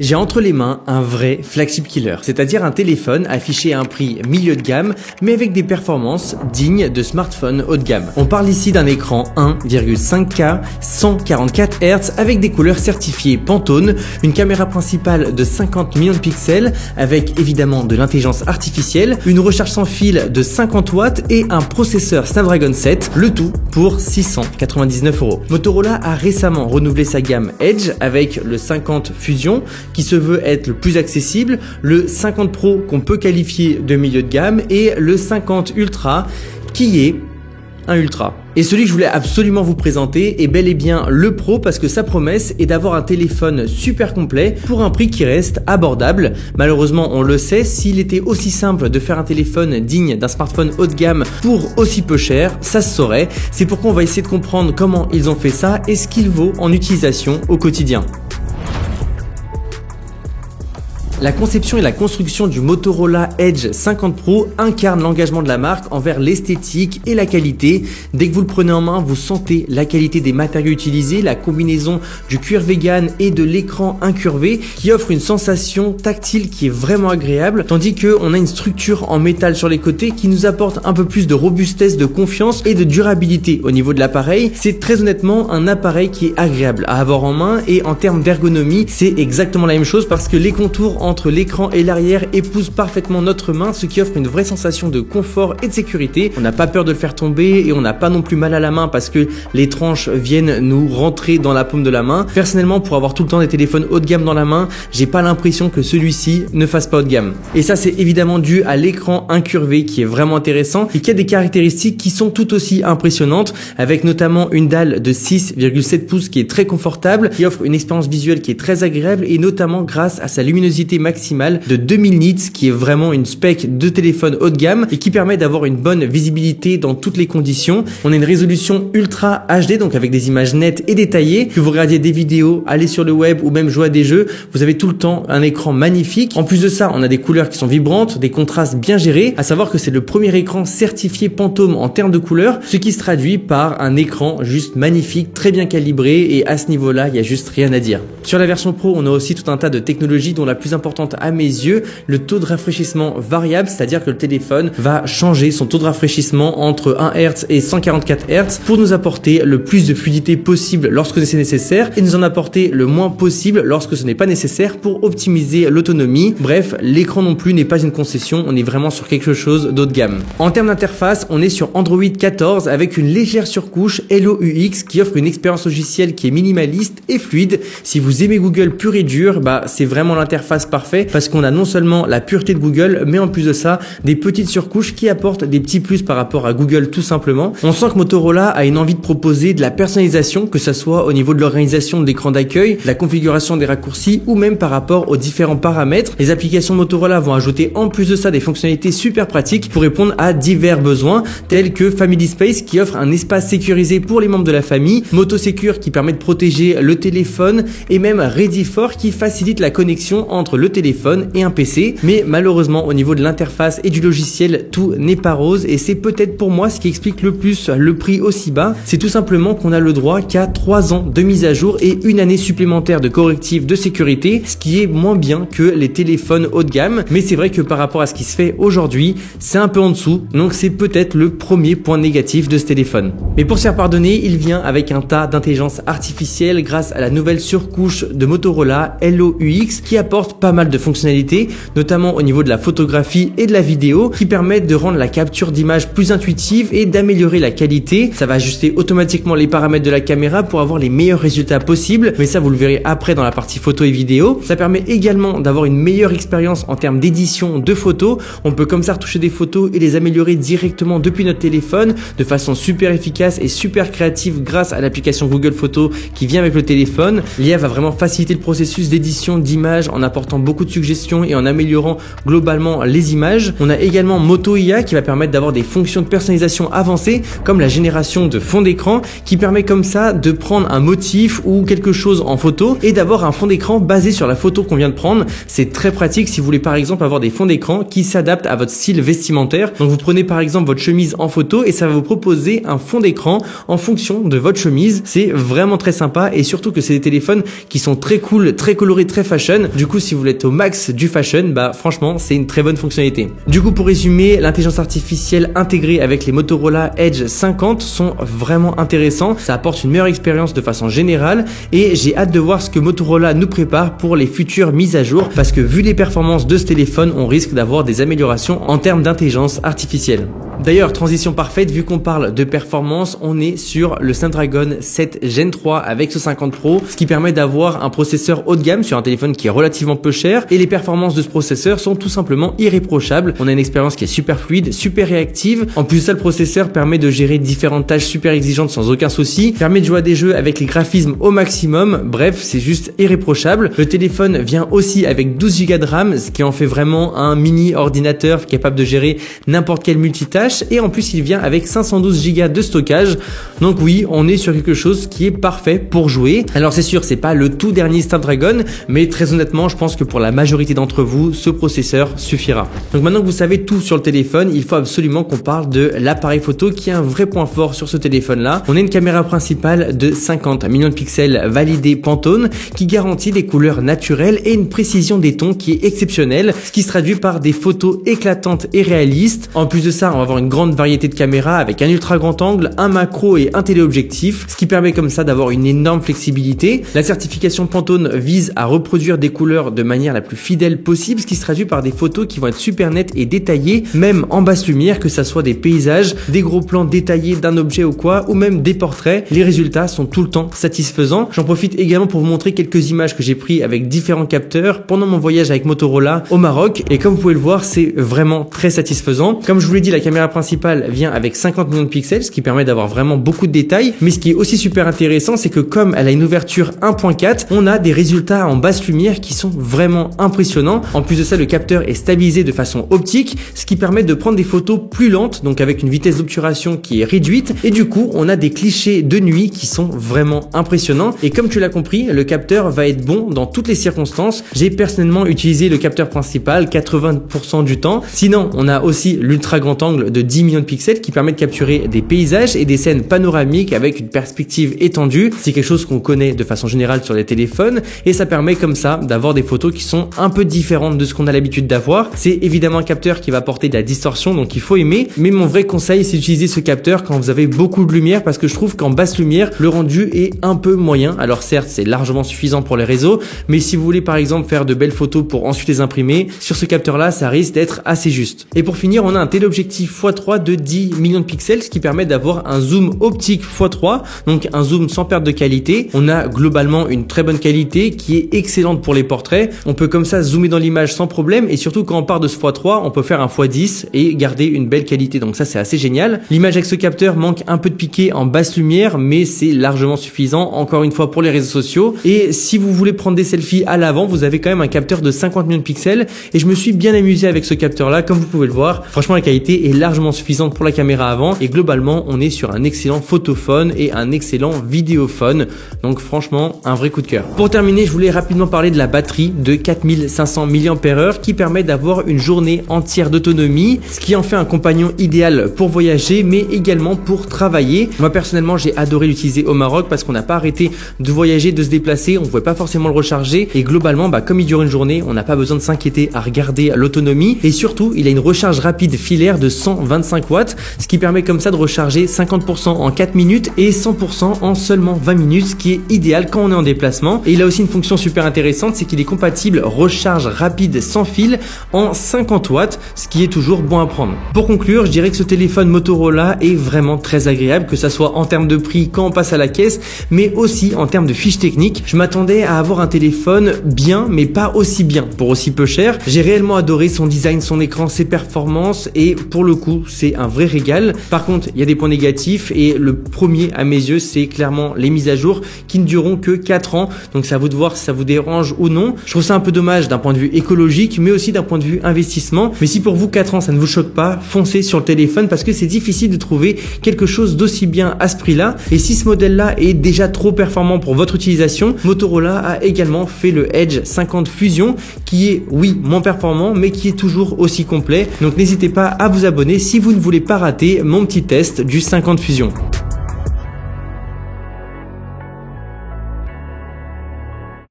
J'ai entre les mains un vrai flagship killer, c'est-à-dire un téléphone affiché à un prix milieu de gamme, mais avec des performances dignes de smartphones haut de gamme. On parle ici d'un écran 1,5K, 144 Hz avec des couleurs certifiées Pantone, une caméra principale de 50 millions de pixels avec évidemment de l'intelligence artificielle, une recharge sans fil de 50 watts et un processeur Snapdragon 7, le tout pour 699 €. Motorola a récemment renouvelé sa gamme Edge avec le 50 Fusion, qui se veut être le plus accessible, le 50 Pro qu'on peut qualifier de milieu de gamme et le 50 Ultra qui est un Ultra. Et celui que je voulais absolument vous présenter est bel et bien le Pro parce que sa promesse est d'avoir un téléphone super complet pour un prix qui reste abordable. Malheureusement, on le sait, s'il était aussi simple de faire un téléphone digne d'un smartphone haut de gamme pour aussi peu cher, ça se saurait. C'est pourquoi on va essayer de comprendre comment ils ont fait ça et ce qu'il vaut en utilisation au quotidien. La conception et la construction du Motorola Edge 50 Pro incarnent l'engagement de la marque envers l'esthétique et la qualité. Dès que vous le prenez en main, vous sentez la qualité des matériaux utilisés, la combinaison du cuir vegan et de l'écran incurvé qui offre une sensation tactile qui est vraiment agréable, tandis qu'on a une structure en métal sur les côtés qui nous apporte un peu plus de robustesse, de confiance et de durabilité au niveau de l'appareil. C'est très honnêtement un appareil qui est agréable à avoir en main et en termes d'ergonomie, c'est exactement la même chose parce que les contours entre l'écran et l'arrière épouse parfaitement notre main, ce qui offre une vraie sensation de confort et de sécurité. On n'a pas peur de le faire tomber et on n'a pas non plus mal à la main parce que les tranches viennent nous rentrer dans la paume de la main. Personnellement, pour avoir tout le temps des téléphones haut de gamme dans la main, j'ai pas l'impression que celui-ci ne fasse pas haut de gamme. Et ça, c'est évidemment dû à l'écran incurvé qui est vraiment intéressant et qui a des caractéristiques qui sont tout aussi impressionnantes, avec notamment une dalle de 6,7 pouces qui est très confortable, qui offre une expérience visuelle qui est très agréable et notamment grâce à sa luminosité maximale de 2000 nits qui est vraiment une spec de téléphone haut de gamme et qui permet d'avoir une bonne visibilité dans toutes les conditions. On a une résolution ultra HD, donc avec des images nettes et détaillées. Que vous regardiez des vidéos, allez sur le web ou même jouer à des jeux, vous avez tout le temps un écran magnifique. En plus de ça, on a des couleurs qui sont vibrantes, des contrastes bien gérés. À savoir que c'est le premier écran certifié Pantone en termes de couleurs, ce qui se traduit par un écran juste magnifique, très bien calibré, et à ce niveau-là, il y a juste rien à dire. Sur la version Pro, on a aussi tout un tas de technologies dont la plus importante à mes yeux, le taux de rafraîchissement variable, c'est-à-dire que le téléphone va changer son taux de rafraîchissement entre 1 Hz et 144 Hz pour nous apporter le plus de fluidité possible lorsque c'est nécessaire et nous en apporter le moins possible lorsque ce n'est pas nécessaire pour optimiser l'autonomie. Bref, l'écran non plus n'est pas une concession, on est vraiment sur quelque chose d'haut de gamme. En termes d'interface, on est sur Android 14 avec une légère surcouche Hello UX qui offre une expérience logicielle qui est minimaliste et fluide. Si vous aimez Google pur et dur, c'est vraiment l'interface parfait parce qu'on a non seulement la pureté de Google, mais en plus de ça, des petites surcouches qui apportent des petits plus par rapport à Google tout simplement. On sent que Motorola a une envie de proposer de la personnalisation, que ça soit au niveau de l'organisation de l'écran d'accueil, la configuration des raccourcis ou même par rapport aux différents paramètres. Les applications Motorola vont ajouter en plus de ça des fonctionnalités super pratiques pour répondre à divers besoins tels que Family Space qui offre un espace sécurisé pour les membres de la famille, Moto Secure qui permet de protéger le téléphone et même Ready For qui facilite la connexion entre le téléphone et un PC. Mais malheureusement au niveau de l'interface et du logiciel, tout n'est pas rose et c'est peut-être pour moi ce qui explique le plus le prix aussi bas. C'est tout simplement qu'on a le droit qu'à 3 ans de mise à jour et une année supplémentaire de correctifs de sécurité, ce qui est moins bien que les téléphones haut de gamme. Mais c'est vrai que par rapport à ce qui se fait aujourd'hui, c'est un peu en dessous, donc c'est peut-être le premier point négatif de ce téléphone. Mais pour se faire pardonner, il vient avec un tas d'intelligence artificielle grâce à la nouvelle surcouche de Motorola Hello UX qui apporte pas mal de fonctionnalités, notamment au niveau de la photographie et de la vidéo, qui permettent de rendre la capture d'image plus intuitive et d'améliorer la qualité. Ça va ajuster automatiquement les paramètres de la caméra pour avoir les meilleurs résultats possibles, mais ça vous le verrez après dans la partie photo et vidéo. Ça permet également d'avoir une meilleure expérience en termes d'édition de photos. On peut comme ça retoucher des photos et les améliorer directement depuis notre téléphone de façon super efficace et super créative grâce à l'application Google Photos qui vient avec le téléphone. L'IA va vraiment faciliter le processus d'édition d'images en apportant beaucoup de suggestions et en améliorant globalement les images. On a également Moto IA qui va permettre d'avoir des fonctions de personnalisation avancées comme la génération de fond d'écran qui permet comme ça de prendre un motif ou quelque chose en photo et d'avoir un fond d'écran basé sur la photo qu'on vient de prendre. C'est très pratique si vous voulez par exemple avoir des fonds d'écran qui s'adaptent à votre style vestimentaire. Donc vous prenez par exemple votre chemise en photo et ça va vous proposer un fond d'écran en fonction de votre chemise. C'est vraiment très sympa et surtout que c'est des téléphones qui sont très cool, très colorés, très fashion. Du coup, si vous êtes au max du fashion, bah franchement, c'est une très bonne fonctionnalité. Du coup, pour résumer, l'intelligence artificielle intégrée avec les Motorola Edge 50 sont vraiment intéressants. Ça apporte une meilleure expérience de façon générale et j'ai hâte de voir ce que Motorola nous prépare pour les futures mises à jour parce que vu les performances de ce téléphone, on risque d'avoir des améliorations en termes d'intelligence artificielle. D'ailleurs, transition parfaite, vu qu'on parle de performance, on est sur le Snapdragon 7 Gen 3 avec ce 50 Pro, ce qui permet d'avoir un processeur haut de gamme sur un téléphone qui est relativement peu cher et les performances de ce processeur sont tout simplement irréprochables. On a une expérience qui est super fluide, super réactive. En plus de ça, le processeur permet de gérer différentes tâches super exigeantes sans aucun souci, permet de jouer à des jeux avec les graphismes au maximum. Bref, c'est juste irréprochable. Le téléphone vient aussi avec 12 Go de RAM, ce qui en fait vraiment un mini ordinateur capable de gérer n'importe quelle multitâche. Et en plus il vient avec 512 Go de stockage. Donc oui, on est sur quelque chose qui est parfait pour jouer. Alors c'est sûr, c'est pas le tout dernier Snapdragon, mais très honnêtement, je pense que pour la majorité d'entre vous, ce processeur suffira. Donc maintenant que vous savez tout sur le téléphone, il faut absolument qu'on parle de l'appareil photo qui est un vrai point fort sur ce téléphone là. On a une caméra principale de 50 millions de pixels validée Pantone qui garantit des couleurs naturelles et une précision des tons qui est exceptionnelle, ce qui se traduit par des photos éclatantes et réalistes. En plus de ça, on va avoir une grande variété de caméras avec un ultra grand angle, un macro et un téléobjectif, ce qui permet comme ça d'avoir une énorme flexibilité. La certification Pantone vise à reproduire des couleurs de manière la plus fidèle possible, ce qui se traduit par des photos qui vont être super nettes et détaillées, même en basse lumière, que ça soit des paysages, des gros plans détaillés d'un objet ou quoi, ou même des portraits. Les résultats sont tout le temps satisfaisants. J'en profite également pour vous montrer quelques images que j'ai prises avec différents capteurs pendant mon voyage avec Motorola au Maroc et comme vous pouvez le voir, c'est vraiment très satisfaisant. Comme je vous l'ai dit, la caméra principale vient avec 50 millions de pixels, ce qui permet d'avoir vraiment beaucoup de détails. Mais ce qui est aussi super intéressant, c'est que comme elle a une ouverture 1.4, on a des résultats en basse lumière qui sont vraiment impressionnants. En plus de ça, le capteur est stabilisé de façon optique, ce qui permet de prendre des photos plus lentes, donc avec une vitesse d'obturation qui est réduite. Et du coup, on a des clichés de nuit qui sont vraiment impressionnants. Et comme tu l'as compris, le capteur va être bon dans toutes les circonstances. J'ai personnellement utilisé le capteur principal 80% du temps. Sinon, on a aussi l'ultra grand angle de 10 millions de pixels qui permet de capturer des paysages et des scènes panoramiques avec une perspective étendue. C'est quelque chose qu'on connaît de façon générale sur les téléphones et ça permet comme ça d'avoir des photos qui sont un peu différentes de ce qu'on a l'habitude d'avoir. C'est évidemment un capteur qui va apporter de la distorsion, donc il faut aimer, mais mon vrai conseil c'est d'utiliser ce capteur quand vous avez beaucoup de lumière parce que je trouve qu'en basse lumière le rendu est un peu moyen. Alors certes c'est largement suffisant pour les réseaux, mais si vous voulez par exemple faire de belles photos pour ensuite les imprimer, sur ce capteur là ça risque d'être assez juste. Et pour finir, on a un téléobjectif x3 de 10 millions de pixels, ce qui permet d'avoir un zoom optique x3, donc un zoom sans perte de qualité. On a globalement une très bonne qualité qui est excellente pour les portraits. On peut comme ça zoomer dans l'image sans problème et surtout quand on part de ce x3, on peut faire un x10 et garder une belle qualité. Donc ça c'est assez génial. L'image avec ce capteur manque un peu de piqué en basse lumière, mais c'est largement suffisant encore une fois pour les réseaux sociaux. Et si vous voulez prendre des selfies à l'avant, vous avez quand même un capteur de 50 millions de pixels et je me suis bien amusé avec ce capteur là comme vous pouvez le voir. Franchement la qualité est largement suffisante pour la caméra avant et globalement on est sur un excellent photophone et un excellent vidéophone, donc franchement un vrai coup de cœur. Pour terminer, je voulais rapidement parler de la batterie de 4500 mAh qui permet d'avoir une journée entière d'autonomie, ce qui en fait un compagnon idéal pour voyager mais également pour travailler. Moi personnellement j'ai adoré l'utiliser au Maroc parce qu'on n'a pas arrêté de voyager, de se déplacer, on pouvait pas forcément le recharger et globalement comme il dure une journée, on n'a pas besoin de s'inquiéter à regarder l'autonomie et surtout il a une recharge rapide filaire de 125 watts, ce qui permet comme ça de recharger 50% en 4 minutes et 100% en seulement 20 minutes, ce qui est idéal quand on est en déplacement. Et il a aussi une fonction super intéressante, c'est qu'il est compatible recharge rapide sans fil en 50 watts, ce qui est toujours bon à prendre. Pour conclure, je dirais que ce téléphone Motorola est vraiment très agréable, que ça soit en termes de prix quand on passe à la caisse, mais aussi en termes de fiches techniques. Je m'attendais à avoir un téléphone bien, mais pas aussi bien pour aussi peu cher. J'ai réellement adoré son design, son écran, ses performances et pour le coup, tout, c'est un vrai régal. Par contre, il y a des points négatifs et le premier à mes yeux, c'est clairement les mises à jour qui ne dureront que 4 ans. Donc c'est à vous de voir si ça vous dérange ou non. Je trouve ça un peu dommage d'un point de vue écologique, mais aussi d'un point de vue investissement. Mais si pour vous 4 ans ça ne vous choque pas, foncez sur le téléphone parce que c'est difficile de trouver quelque chose d'aussi bien à ce prix-là. Et si ce modèle-là est déjà trop performant pour votre utilisation, Motorola a également fait le Edge 50 Fusion qui est, oui, moins performant, mais qui est toujours aussi complet. Donc n'hésitez pas à vous abonner si vous ne voulez pas rater mon petit test du 50 Fusion.